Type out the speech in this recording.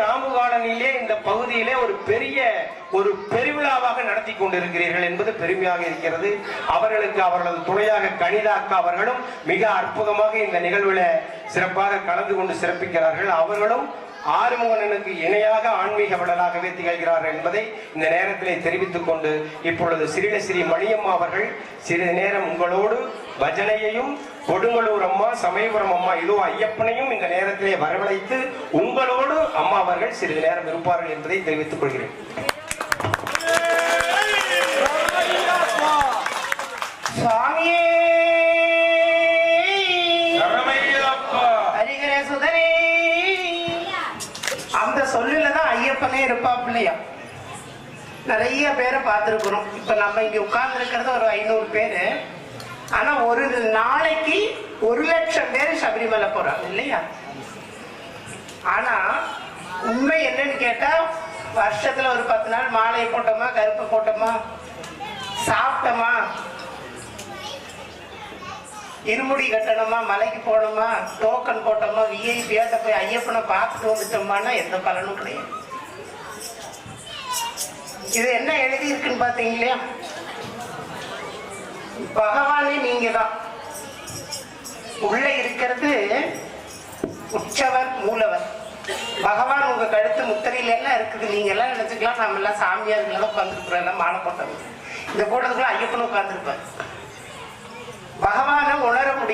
ராமுகாலனிலே இந்த பகுதியிலே ஒரு பெருவிழாவாக நடத்தி கொண்டிருக்கிறீர்கள் என்பது பெருமையாக இருக்கிறது. அவர்களுக்கு அவர்களது துணையாக கணிதாக்கா அவர்களும் மிக அற்புதமாக இந்த நிகழ்வில் சிறப்பாக கலந்து கொண்டு சிறப்பிக்கிறார்கள். அவர்களும் ஆறுமுகனுக்கு இணையாக ஆன்மீக வளராகவே திகழ்கிறார்கள் என்பதை இந்த நேரத்திலே தெரிவித்துக் கொண்டு இப்பொழுது ஸ்ரீ மணியம்மா அவர்கள் சிறிது நேரம் உங்களோடு பஜனையையும் கொடுங்கலூர் அம்மா, சமயபுரம் அம்மா, இதோ ஐயப்பனையும் இந்த நேரத்திலே வரவழைத்து உங்களோடு அம்மா அவர்கள் சிறிது நேரம் இருப்பார்கள் என்பதை தெரிவித்துக் கொள்கிறேன். அந்த சொல்லுலதான் ஐயப்பனே இருப்பாப்லையா. நிறைய பேரை பார்த்துருக்குறோம். இப்ப நம்ம இங்க உட்கார்ந்து இருக்கிறது ஒரு 500 பேரு. ஆனா ஒரு நாளைக்கு 1,00,000 பேர் சபரிமலை போறாங்க இல்லையா? ஆனா உண்மை என்னன்னு கேட்டா, வருஷத்துல ஒரு 10 நாள் மாலையை போட்டோமா, கருப்பு போட்டோமா, சாப்பிட்டோமா, இருமுடி கட்டணுமா, மலைக்கு போனோமா, டோக்கன் போட்டோமா, விஐபியாட்ட போய் ஐயப்பனை பார்த்துட்டு வந்துட்டோமான்னா எந்த பலனும் கிடையாது. இது என்ன எழுதி இருக்குன்னு பாத்தீங்களா? பகவானே நீங்க தான். உள்ள இருக்கிறது உற்சவர், மூலவர். பகவான் உங்க கழுத்து முத்திரையில எல்லாம் இருக்குது. நீங்க எல்லாம் நினைச்சுக்கலாம் நம்ம எல்லாம் சாமியார்கள் தான் உட்காந்துருக்குறோம், எல்லாம் மாலை போட்டவங்க. இந்த கூட்டத்துக்குள்ள ஐயப்பனும் உட்கார்ந்துருப்பார். பகவானை உணர முடியும்.